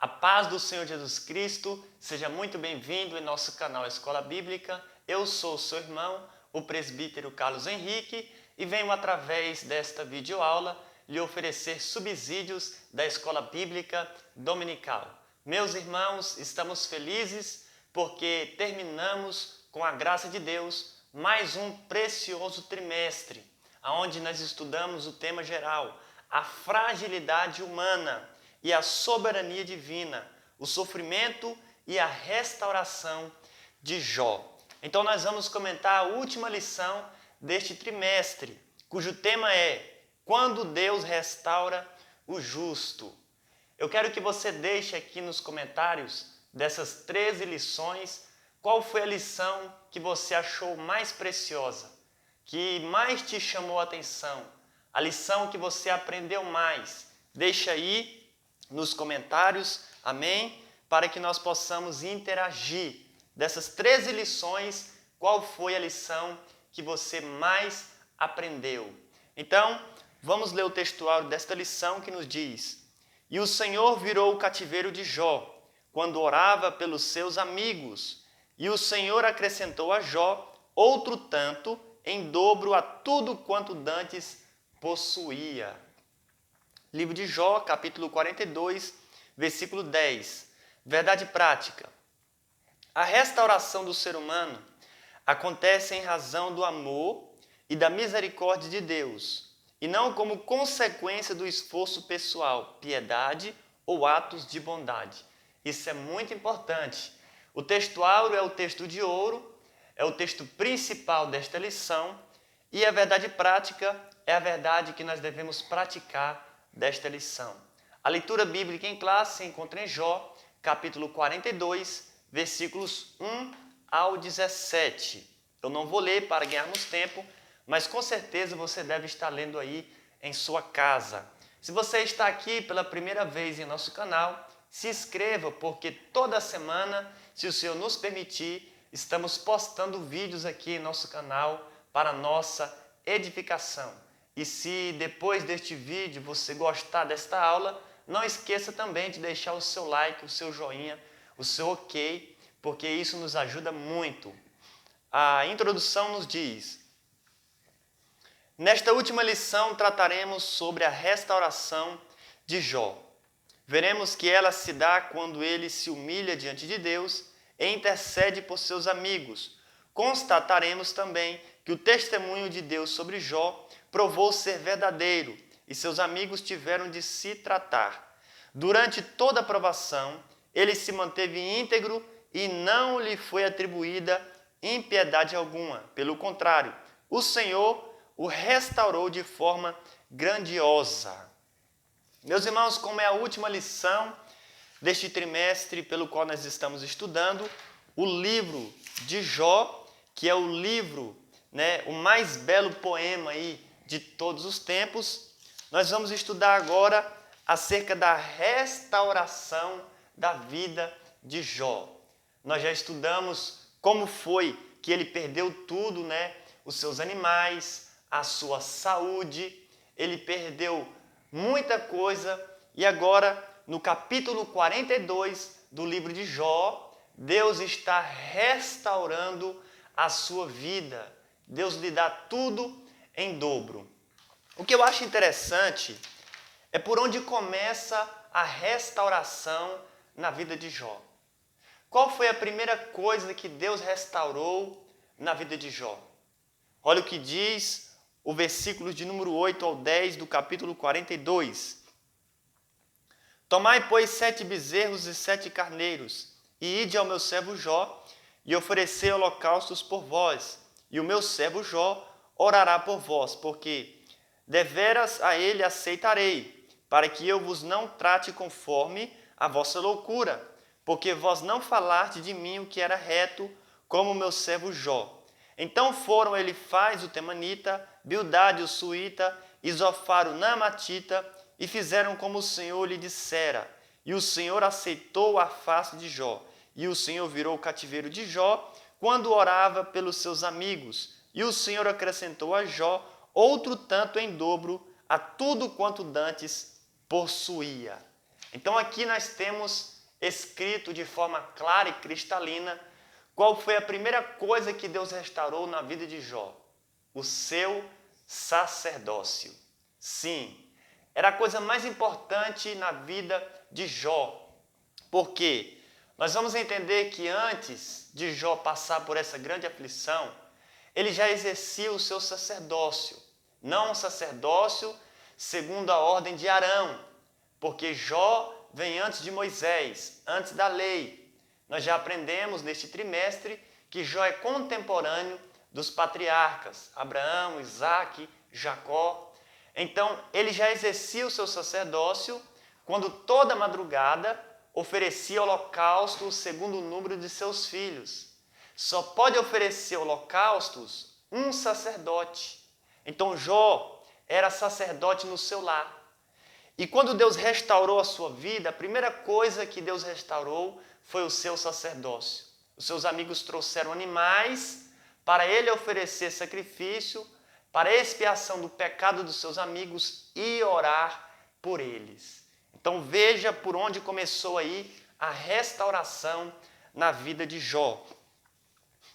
A paz do Senhor Jesus Cristo, seja muito bem-vindo em nosso canal Escola Bíblica. Eu sou o seu irmão, o presbítero Carlos Henrique, e venho através desta videoaula lhe oferecer subsídios da Escola Bíblica Dominical. Meus irmãos, estamos felizes porque terminamos, com a graça de Deus, mais um precioso trimestre, onde nós estudamos o tema geral, a fragilidade humana e a soberania divina, o sofrimento e a restauração de Jó. Então nós vamos comentar a última lição deste trimestre, cujo tema é Quando Deus restaura o justo. Eu quero que você deixe aqui nos comentários dessas 13 lições qual foi a lição que você achou mais preciosa, que mais te chamou a atenção, a lição que você aprendeu mais. Deixa aí nos comentários, amém? Para que nós possamos interagir. Dessas 13 lições, qual foi a lição que você mais aprendeu? Então, vamos ler o textuário desta lição que nos diz: E o Senhor virou o cativeiro de Jó, quando orava pelos seus amigos. E o Senhor acrescentou a Jó outro tanto, em dobro a tudo quanto dantes possuía. Livro de Jó, capítulo 42, versículo 10. Verdade prática. A restauração do ser humano acontece em razão do amor e da misericórdia de Deus, e não como consequência do esforço pessoal, piedade ou atos de bondade. Isso é muito importante. O textuário é o texto de ouro, é o texto principal desta lição, e a verdade prática é a verdade que nós devemos praticar desta lição. A leitura bíblica em classe se encontra em Jó, capítulo 42, versículos 1 ao 17. Eu não vou ler para ganharmos tempo, mas com certeza você deve estar lendo aí em sua casa. Se você está aqui pela primeira vez em nosso canal, se inscreva, porque toda semana, se o Senhor nos permitir, estamos postando vídeos aqui em nosso canal para nossa edificação. E se depois deste vídeo você gostar desta aula, não esqueça também de deixar o seu like, o seu joinha, o seu ok, porque isso nos ajuda muito. A introdução nos diz: Nesta última lição trataremos sobre a restauração de Jó. Veremos que ela se dá quando ele se humilha diante de Deus e intercede por seus amigos. Constataremos também que o testemunho de Deus sobre Jó provou ser verdadeiro e seus amigos tiveram de se tratar. Durante toda a provação, ele se manteve íntegro e não lhe foi atribuída impiedade alguma. Pelo contrário, o Senhor o restaurou de forma grandiosa. Meus irmãos, como é a última lição deste trimestre pelo qual nós estamos estudando, o livro de Jó, que é o livro, o mais belo poema aí de todos os tempos, nós vamos estudar agora acerca da restauração da vida de Jó. Nós já estudamos como foi que ele perdeu tudo, os seus animais, a sua saúde, ele perdeu muita coisa, e agora no capítulo 42 do livro de Jó, Deus está restaurando a sua vida. Deus lhe dá tudo em dobro. O que eu acho interessante é por onde começa a restauração na vida de Jó. Qual foi a primeira coisa que Deus restaurou na vida de Jó? Olha o que diz o versículo de número 8 ao 10 do capítulo 42. Tomai, pois, 7 bezerros e 7 carneiros, e ide ao meu servo Jó, e oferecei holocaustos por vós, e o meu servo Jó orará por vós, porque deveras a ele aceitarei, para que eu vos não trate conforme a vossa loucura, porque vós não falaste de mim o que era reto, como o meu servo Jó. Então foram Elifaz o temanita, Bildade o suíta, e Zofar o naamatita, e fizeram como o Senhor lhe dissera. E o Senhor aceitou a face de Jó, e o Senhor virou o cativeiro de Jó, quando orava pelos seus amigos. E o Senhor acrescentou a Jó outro tanto em dobro a tudo quanto dantes possuía. Então aqui nós temos escrito de forma clara e cristalina qual foi a primeira coisa que Deus restaurou na vida de Jó: o seu sacerdócio. Sim, era a coisa mais importante na vida de Jó. Por quê? Nós vamos entender que antes de Jó passar por essa grande aflição, ele já exercia o seu sacerdócio. Não um sacerdócio segundo a ordem de Arão, porque Jó vem antes de Moisés, antes da lei. Nós já aprendemos neste trimestre que Jó é contemporâneo dos patriarcas, Abraão, Isaque, Jacó. Então, ele já exercia o seu sacerdócio quando toda madrugada oferecia holocausto segundo o número de seus filhos. Só pode oferecer holocaustos um sacerdote. Então, Jó era sacerdote no seu lar. E quando Deus restaurou a sua vida, a primeira coisa que Deus restaurou foi o seu sacerdócio. Os seus amigos trouxeram animais para ele oferecer sacrifício, para a expiação do pecado dos seus amigos e orar por eles. Então veja por onde começou aí a restauração na vida de Jó.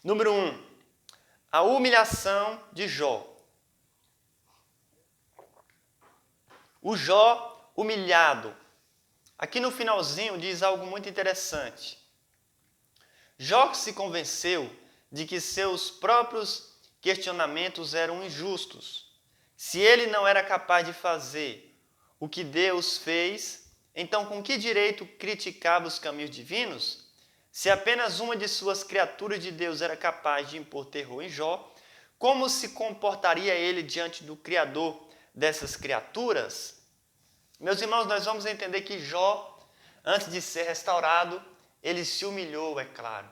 Número 1, a humilhação de Jó. O Jó humilhado. Aqui no finalzinho diz algo muito interessante. Jó se convenceu de que seus próprios questionamentos eram injustos. Se ele não era capaz de fazer o que Deus fez, então com que direito criticava os caminhos divinos? Se apenas uma de suas criaturas de Deus era capaz de impor terror em Jó, como se comportaria ele diante do Criador dessas criaturas? Meus irmãos, nós vamos entender que Jó, antes de ser restaurado, ele se humilhou, é claro.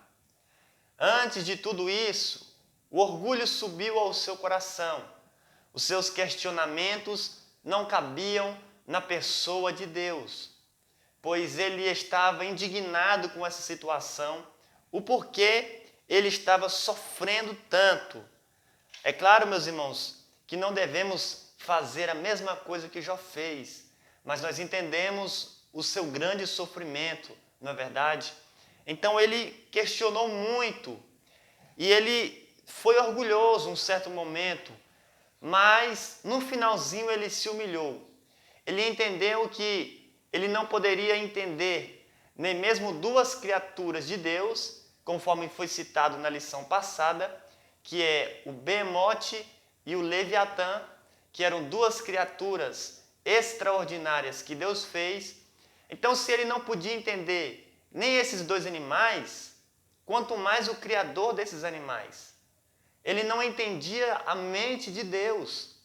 Antes de tudo isso, o orgulho subiu ao seu coração. Os seus questionamentos não cabiam na pessoa de Deus, pois ele estava indignado com essa situação, o porquê ele estava sofrendo tanto. É claro, meus irmãos, que não devemos fazer a mesma coisa que Jó fez, mas nós entendemos o seu grande sofrimento, não é verdade? Então ele questionou muito e ele foi orgulhoso um certo momento, mas no finalzinho ele se humilhou. Ele entendeu que ele não poderia entender nem mesmo duas criaturas de Deus, conforme foi citado na lição passada, que é o Beemote e o Leviatã, que eram duas criaturas extraordinárias que Deus fez. Então, se ele não podia entender nem esses dois animais, quanto mais o Criador desses animais. Ele não entendia a mente de Deus.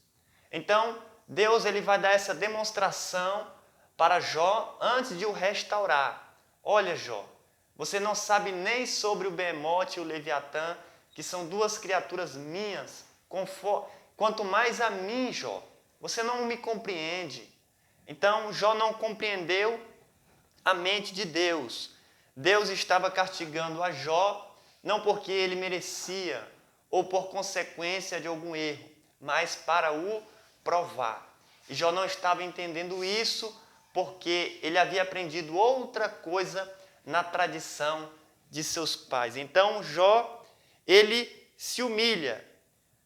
Então, Deus ele vai dar essa demonstração para Jó antes de o restaurar. Olha, Jó, você não sabe nem sobre o Beemote e o Leviatã, que são duas criaturas minhas, quanto mais a mim, Jó. Você não me compreende. Então, Jó não compreendeu a mente de Deus. Deus estava castigando a Jó, não porque ele merecia ou por consequência de algum erro, mas para o provar. E Jó não estava entendendo isso porque ele havia aprendido outra coisa na tradição de seus pais. Então, Jó, ele se humilha.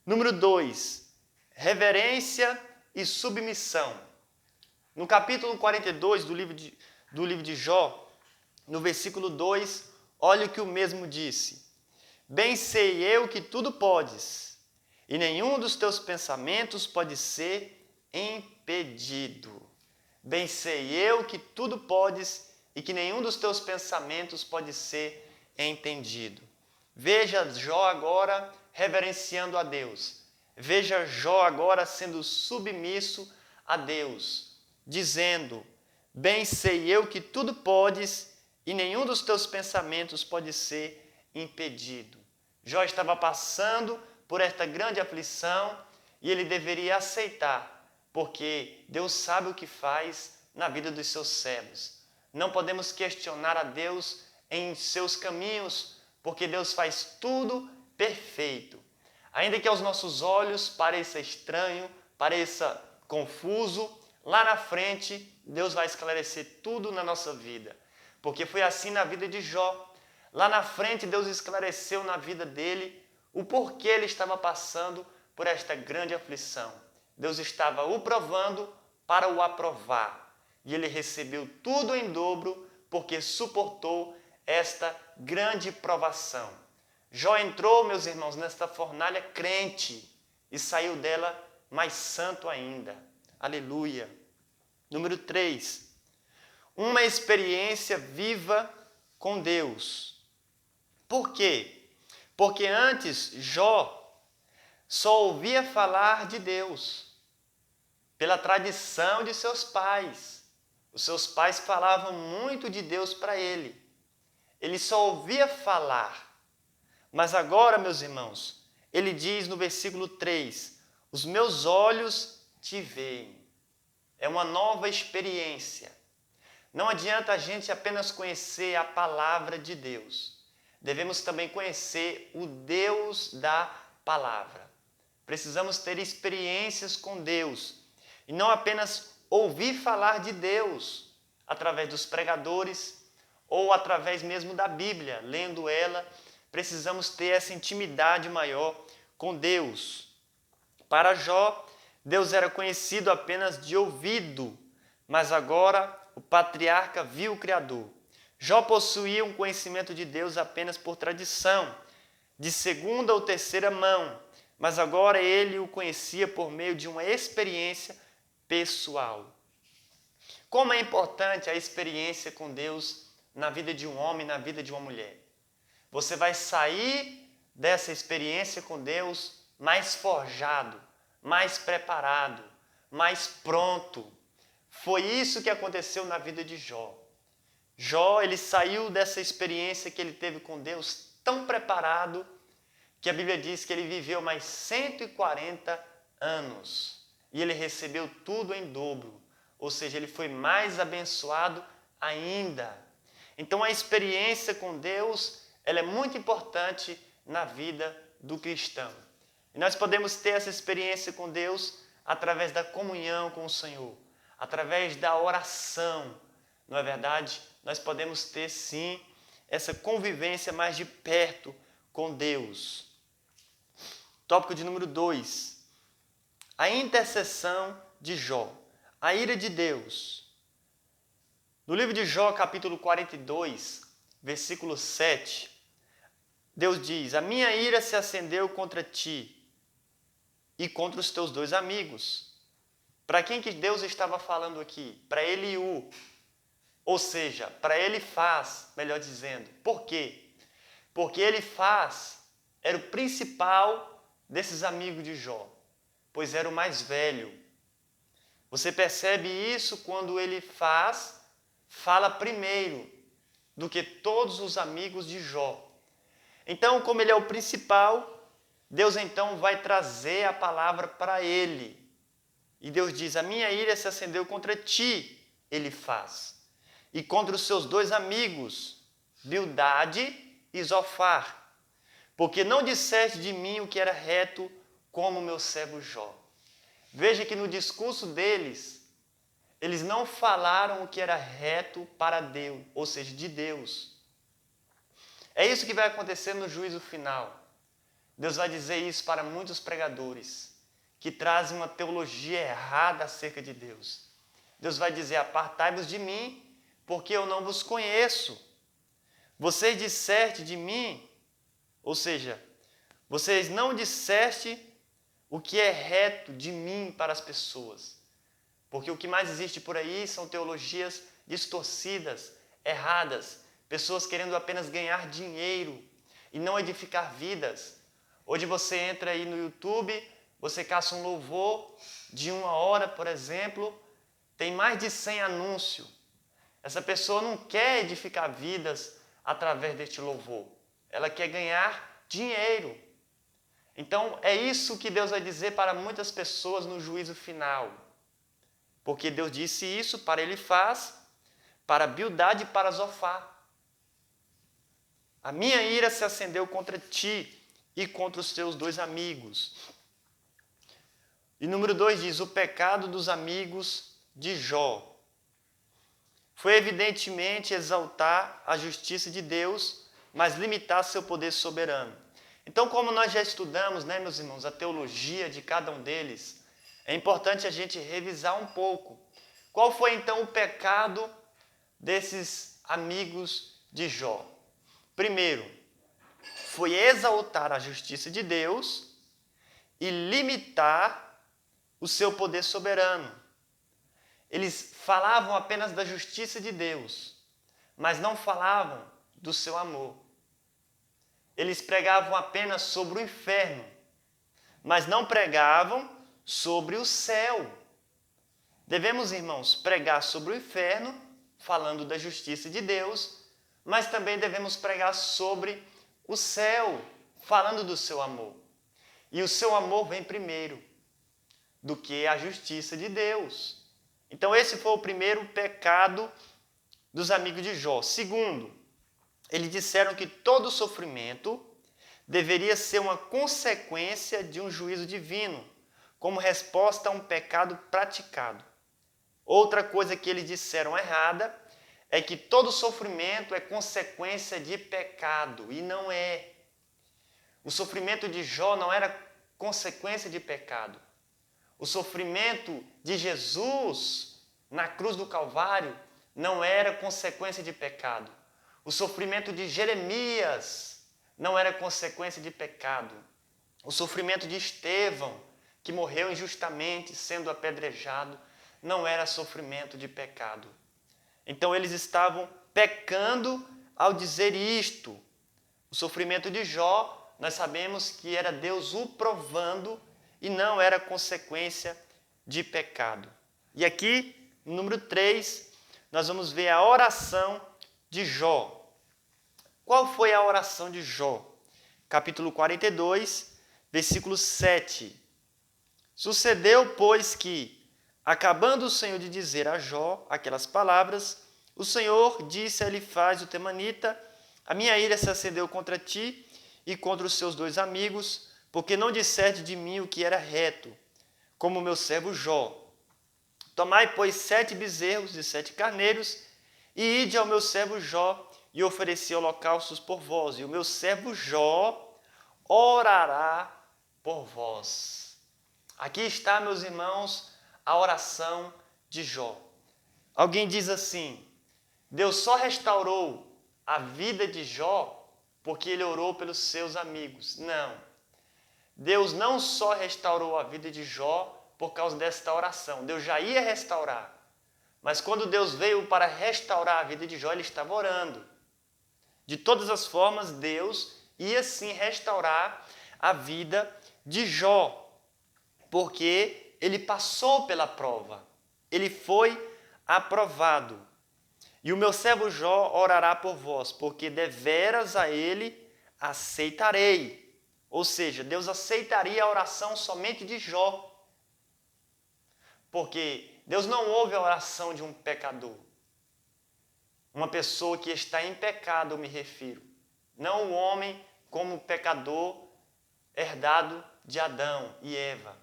Número 2, reverência e submissão. No capítulo 42 do livro de Jó, no versículo 2, olha o que o mesmo disse. Bem sei eu que tudo podes, e nenhum dos teus pensamentos pode ser impedido. Bem sei eu que tudo podes, e que nenhum dos teus pensamentos pode ser entendido. Veja Jó agora reverenciando a Deus. Veja Jó agora sendo submisso a Deus, dizendo, bem sei eu que tudo podes, e nenhum dos teus pensamentos pode ser impedido. Jó estava passando por esta grande aflição e ele deveria aceitar, porque Deus sabe o que faz na vida dos seus servos. Não podemos questionar a Deus em seus caminhos, porque Deus faz tudo perfeito. Ainda que aos nossos olhos pareça estranho, pareça confuso, lá na frente, Deus vai esclarecer tudo na nossa vida. Porque foi assim na vida de Jó. Lá na frente, Deus esclareceu na vida dele o porquê ele estava passando por esta grande aflição. Deus estava o provando para o aprovar. E ele recebeu tudo em dobro porque suportou esta grande provação. Jó entrou, meus irmãos, nesta fornalha crente e saiu dela mais santo ainda. Aleluia. Número 3. Uma experiência viva com Deus. Por quê? Porque antes Jó só ouvia falar de Deus pela tradição de seus pais. Os seus pais falavam muito de Deus para ele. Ele só ouvia falar. Mas agora, meus irmãos, ele diz no versículo 3, os meus olhos te veem. É uma nova experiência. Não adianta a gente apenas conhecer a palavra de Deus. Devemos também conhecer o Deus da palavra. Precisamos ter experiências com Deus e não apenas ouvir falar de Deus através dos pregadores ou através mesmo da Bíblia, lendo ela. Precisamos ter essa intimidade maior com Deus. Para Jó, Deus era conhecido apenas de ouvido, mas agora o patriarca viu o Criador. Jó possuía um conhecimento de Deus apenas por tradição, de segunda ou terceira mão, mas agora ele o conhecia por meio de uma experiência pessoal. Como é importante a experiência com Deus na vida de um homem, na vida de uma mulher. Você vai sair dessa experiência com Deus mais forjado, mais preparado, mais pronto. Foi isso que aconteceu na vida de Jó. Jó, ele saiu dessa experiência que ele teve com Deus tão preparado que a Bíblia diz que ele viveu mais 140 anos e ele recebeu tudo em dobro, ou seja, ele foi mais abençoado ainda. Então a experiência com Deus, ela é muito importante na vida do cristão. E nós podemos ter essa experiência com Deus através da comunhão com o Senhor, através da oração. Não é verdade? Nós podemos ter, sim, essa convivência mais de perto com Deus. Tópico de número 2. A intercessão de Jó. A ira de Deus. No livro de Jó, capítulo 42, versículo 7, Deus diz: a minha ira se acendeu contra ti e contra os teus 2 amigos. Para quem que Deus estava falando aqui? Para Eliú. Ou seja, para Elifaz, melhor dizendo. Por quê? Porque Elifaz era o principal desses amigos de Jó, pois era o mais velho. Você percebe isso quando Elifaz fala primeiro do que todos os amigos de Jó. Então, como ele é o principal, Deus então vai trazer a palavra para ele. E Deus diz: a minha ira se acendeu contra ti, Elifaz, e contra os seus 2 amigos, Bildade e Zofar, porque não disseste de mim o que era reto como meu servo Jó. Veja que no discurso deles, eles não falaram o que era reto para Deus, ou seja, de Deus. É isso que vai acontecer no juízo final. Deus vai dizer isso para muitos pregadores que trazem uma teologia errada acerca de Deus. Deus vai dizer: apartai-vos de mim, porque eu não vos conheço. Vocês disseste de mim, ou seja, vocês não disseste o que é reto de mim para as pessoas. Porque o que mais existe por aí são teologias distorcidas, erradas, pessoas querendo apenas ganhar dinheiro e não edificar vidas. Hoje você entra aí no YouTube, você caça um louvor de 1 hora, por exemplo, tem mais de 100 anúncios. Essa pessoa não quer edificar vidas através deste louvor. Ela quer ganhar dinheiro. Então, é isso que Deus vai dizer para muitas pessoas no juízo final. Porque Deus disse isso para Elifaz, para Bildade e para Zofar. A minha ira se acendeu contra ti e contra os teus 2 amigos. E número 2 diz: o pecado dos amigos de Jó foi evidentemente exaltar a justiça de Deus, mas limitar seu poder soberano. Então, como nós já estudamos, né, meus irmãos, a teologia de cada um deles, é importante a gente revisar um pouco. Qual foi então o pecado desses amigos de Jó? Primeiro, foi exaltar a justiça de Deus e limitar o seu poder soberano. Eles falavam apenas da justiça de Deus, mas não falavam do seu amor. Eles pregavam apenas sobre o inferno, mas não pregavam sobre o céu. Devemos, irmãos, pregar sobre o inferno, falando da justiça de Deus, mas também devemos pregar sobre o céu, falando do seu amor. E o seu amor vem primeiro do que a justiça de Deus. Então, esse foi o primeiro pecado dos amigos de Jó. Segundo, eles disseram que todo sofrimento deveria ser uma consequência de um juízo divino, como resposta a um pecado praticado. Outra coisa que eles disseram errada é que todo sofrimento é consequência de pecado, e não é. O sofrimento de Jó não era consequência de pecado. O sofrimento de Jesus na cruz do Calvário não era consequência de pecado. O sofrimento de Jeremias não era consequência de pecado. O sofrimento de Estevão, que morreu injustamente sendo apedrejado, não era sofrimento de pecado. Então eles estavam pecando ao dizer isto. O sofrimento de Jó, nós sabemos que era Deus o provando e não era consequência de pecado. E aqui, no número 3, nós vamos ver a oração de Jó. Qual foi a oração de Jó? Capítulo 42, versículo 7. Sucedeu, pois, que, acabando o Senhor de dizer a Jó aquelas palavras, o Senhor disse a Elifaz, o temanita: a minha ira se acendeu contra ti e contra os seus 2 amigos, porque não disseste de mim o que era reto, como o meu servo Jó. Tomai, pois, 7 bezerros e 7 carneiros, e ide ao meu servo Jó, e ofereci holocaustos por vós, e o meu servo Jó orará por vós. Aqui está, meus irmãos, a oração de Jó. Alguém diz assim: Deus só restaurou a vida de Jó porque ele orou pelos seus amigos. Não. Deus não só restaurou a vida de Jó por causa desta oração. Deus já ia restaurar. Mas quando Deus veio para restaurar a vida de Jó, ele estava orando. De todas as formas, Deus ia sim restaurar a vida de Jó, porque ele passou pela prova. Ele foi aprovado. E o meu servo Jó orará por vós, porque deveras a ele aceitarei. Ou seja, Deus aceitaria a oração somente de Jó. Porque Deus não ouve a oração de um pecador. Uma pessoa que está em pecado, eu me refiro. Não o homem como pecador herdado de Adão e Eva.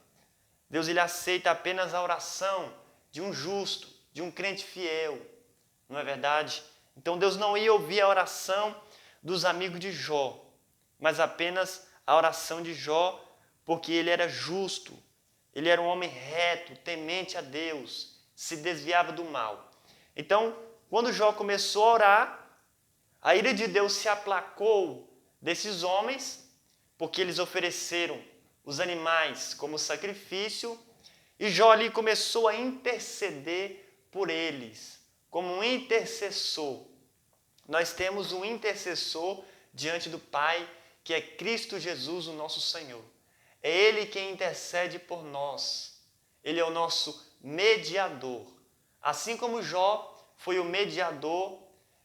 Deus ele aceita apenas a oração de um justo, de um crente fiel. Não é verdade? Então Deus não ia ouvir a oração dos amigos de Jó, mas apenas a oração de Jó, porque ele era justo, ele era um homem reto, temente a Deus, se desviava do mal. Então, quando Jó começou a orar, a ira de Deus se aplacou desses homens, porque eles ofereceram os animais como sacrifício, e Jó ali começou a interceder por eles, como um intercessor. Nós temos um intercessor diante do Pai, que é Cristo Jesus, o nosso Senhor. É Ele quem intercede por nós. Ele é o nosso mediador. Assim como Jó foi o mediador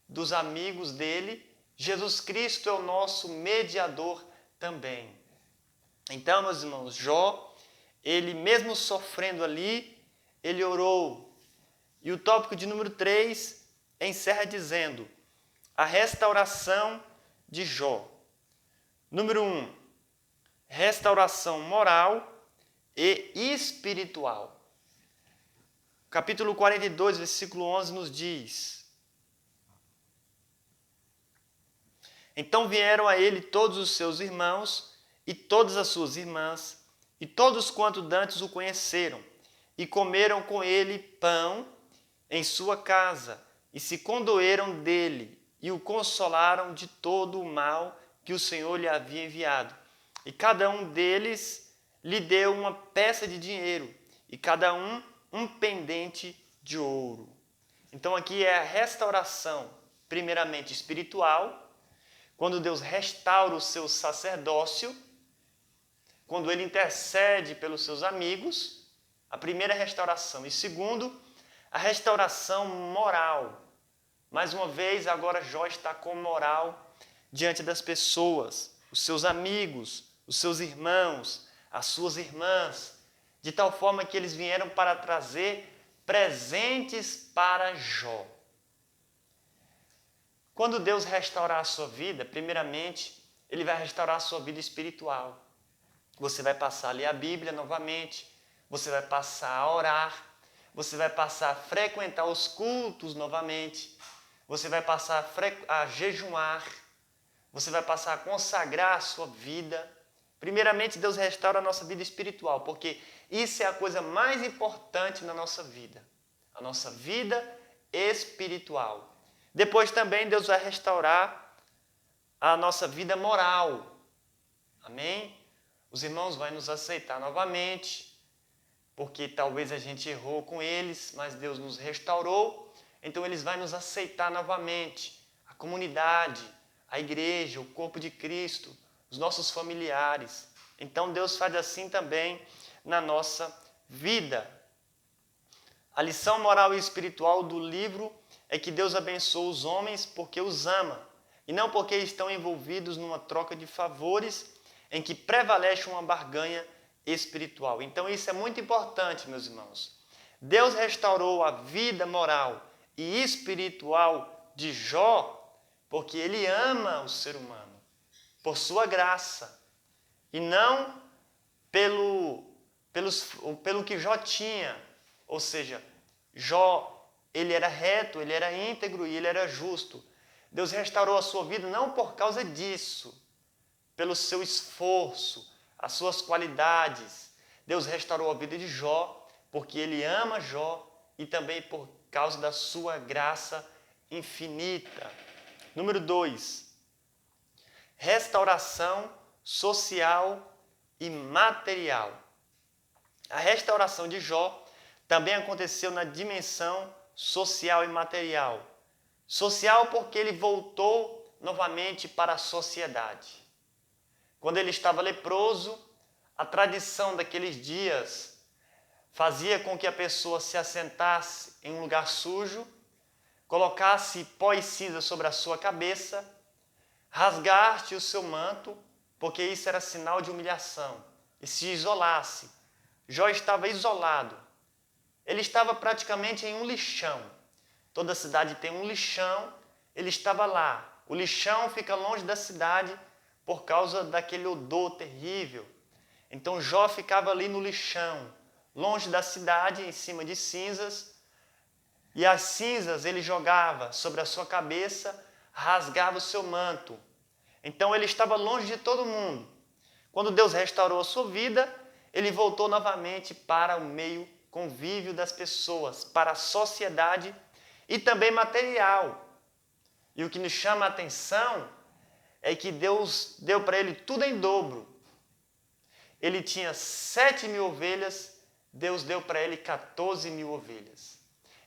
dos amigos dele, Jesus Cristo é o nosso mediador também. Então, meus irmãos, Jó, ele mesmo sofrendo ali, ele orou. E o tópico de número 3 encerra dizendo: a restauração de Jó. Número 1, restauração moral e espiritual. capítulo 42, versículo 11 nos diz: Então vieram a ele todos os seus irmãos e todas as suas irmãs, e todos quanto dantes o conheceram, e comeram com ele pão em sua casa, e se condoeram dele, e o consolaram de todo o mal que o Senhor lhe havia enviado. E cada um deles lhe deu uma peça de dinheiro, e cada um pendente de ouro. Então aqui é a restauração, primeiramente espiritual, quando Deus restaura o seu sacerdócio, quando ele intercede pelos seus amigos, a primeira restauração. E segundo, a restauração moral. Mais uma vez, agora Jó está com moral diante das pessoas, os seus amigos, os seus irmãos, as suas irmãs, de tal forma que eles vieram para trazer presentes para Jó. Quando Deus restaurar a sua vida, primeiramente, Ele vai restaurar a sua vida espiritual. Você vai passar a ler a Bíblia novamente, você vai passar a orar, você vai passar a frequentar os cultos novamente, você vai passar a jejuar, você vai passar a consagrar a sua vida. Primeiramente, Deus restaura a nossa vida espiritual, porque isso é a coisa mais importante na nossa vida, a nossa vida espiritual. Depois também Deus vai restaurar a nossa vida moral. Amém? Os irmãos vão nos aceitar novamente, porque talvez a gente errou com eles, mas Deus nos restaurou, então eles vão nos aceitar novamente. A comunidade, a igreja, o corpo de Cristo, os nossos familiares. Então Deus faz assim também na nossa vida. A lição moral e espiritual do livro é que Deus abençoa os homens porque os ama, e não porque estão envolvidos numa troca de favores em que prevalece uma barganha espiritual. Então isso é muito importante, meus irmãos. Deus restaurou a vida moral e espiritual de Jó porque Ele ama o ser humano, por sua graça, e não pelo que Jó tinha. Ou seja, Jó, ele era reto, ele era íntegro e ele era justo. Deus restaurou a sua vida não por causa disso, pelo seu esforço, as suas qualidades. Deus restaurou a vida de Jó porque Ele ama Jó e também por causa da sua graça infinita. Número 2. Restauração social e material. A restauração de Jó também aconteceu na dimensão social e material. Social porque ele voltou novamente para a sociedade. Quando ele estava leproso, a tradição daqueles dias fazia com que a pessoa se assentasse em um lugar sujo, colocasse pó e cinza sobre a sua cabeça, rasgasse o seu manto, porque isso era sinal de humilhação, e se isolasse. Jó estava isolado. Ele estava praticamente em um lixão. Toda cidade tem um lixão, ele estava lá. O lixão fica longe da cidade por causa daquele odor terrível. Então Jó ficava ali no lixão, longe da cidade, em cima de cinzas, e as cinzas ele jogava sobre a sua cabeça, rasgava o seu manto. Então ele estava longe de todo mundo. Quando Deus restaurou a sua vida, ele voltou novamente para o meio convívio das pessoas, para a sociedade e também material. E o que nos chama a atenção é que Deus deu para ele tudo em dobro. Ele tinha 7.000 ovelhas, Deus deu para ele 14.000 ovelhas.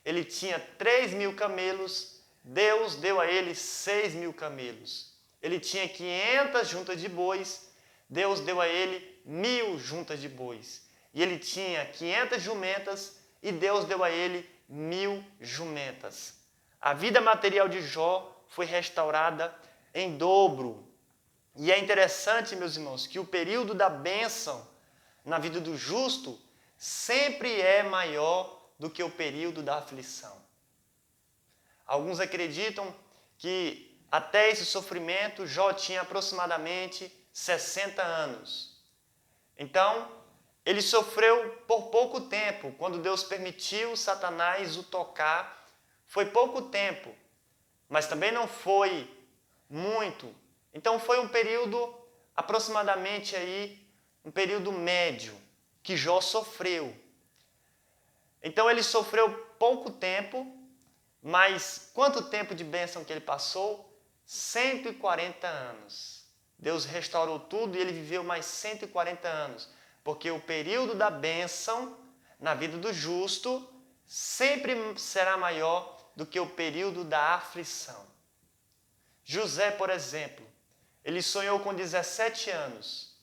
Ele tinha 3.000 camelos, Deus deu a ele 6.000 camelos. Ele tinha 500 juntas de bois, Deus deu a ele 1.000 juntas de bois. E ele tinha 500 jumentas e Deus deu a ele 1.000 jumentas. A vida material de Jó foi restaurada em dobro. E é interessante, meus irmãos, que o período da bênção na vida do justo sempre é maior do que o período da aflição. Alguns acreditam que até esse sofrimento Jó tinha aproximadamente 60 anos. Então, ele sofreu por pouco tempo. Quando Deus permitiu Satanás o tocar, foi pouco tempo, mas também não foi muito. Então foi um período aproximadamente aí, um período médio que Jó sofreu. Então ele sofreu pouco tempo, mas quanto tempo de bênção que ele passou? 140 anos. Deus restaurou tudo e ele viveu mais 140 anos, porque o período da bênção na vida do justo sempre será maior do que o período da aflição. José, por exemplo, ele sonhou com 17 anos.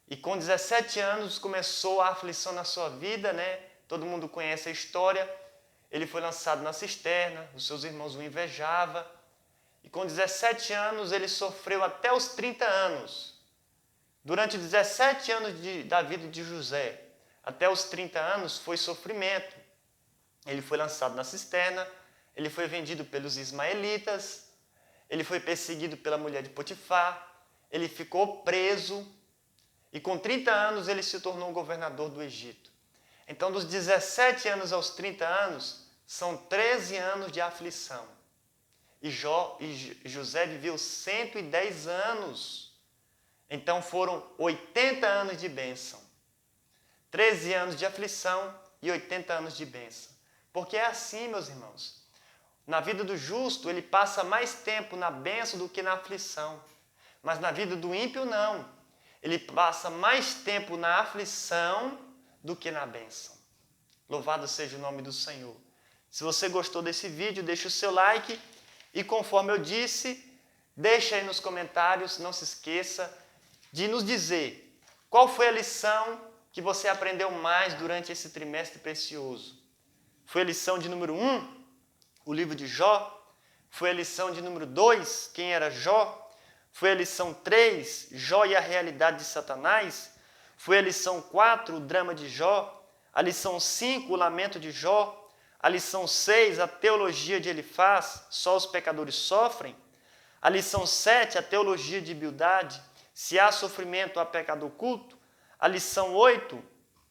E com 17 anos começou a aflição na sua vida, né? Todo mundo conhece a história. Ele foi lançado na cisterna, os seus irmãos o invejavam. E com 17 anos ele sofreu até os 30 anos. Durante 17 anos da vida de José, até os 30 anos, foi sofrimento. Ele foi lançado na cisterna, ele foi vendido pelos ismaelitas, ele foi perseguido pela mulher de Potifar, ele ficou preso e com 30 anos ele se tornou governador do Egito. Então, dos 17 anos aos 30 anos, são 13 anos de aflição. E José viveu 110 anos. Então foram 80 anos de bênção. 13 anos de aflição e 80 anos de bênção. Porque é assim, meus irmãos. Na vida do justo, ele passa mais tempo na bênção do que na aflição. Mas na vida do ímpio, não. Ele passa mais tempo na aflição do que na bênção. Louvado seja o nome do Senhor. Se você gostou desse vídeo, deixe o seu like. E conforme eu disse, deixa aí nos comentários, não se esqueça de nos dizer qual foi a lição que você aprendeu mais durante esse trimestre precioso. Foi a lição de número 1, o livro de Jó? Foi a lição de número 2, quem era Jó? Foi a lição 3, Jó e a realidade de Satanás? Foi a lição 4, o drama de Jó? A lição 5, o lamento de Jó? A lição 6, a teologia de Elifaz, só os pecadores sofrem. A lição 7, a teologia de Bildade, se há sofrimento, há pecado oculto. A lição 8,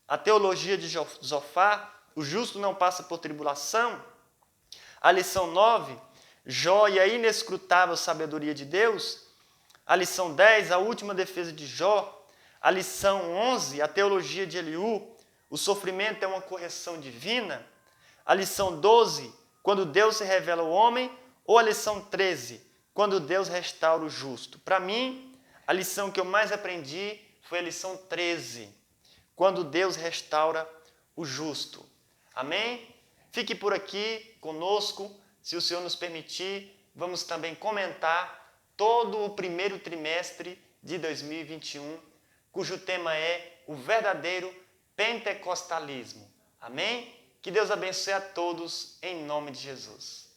a teologia de Zofar, o justo não passa por tribulação. A lição 9, Jó e a inescrutável sabedoria de Deus. A lição 10, a última defesa de Jó. A lição 11, a teologia de Eliú, o sofrimento é uma correção divina. A lição 12, quando Deus se revela ao homem, ou a lição 13, quando Deus restaura o justo. Para mim, a lição que eu mais aprendi foi a lição 13, quando Deus restaura o justo. Amém? Fique por aqui conosco, se o Senhor nos permitir, vamos também comentar todo o primeiro trimestre de 2021, cujo tema é o verdadeiro pentecostalismo. Amém? Que Deus abençoe a todos, em nome de Jesus.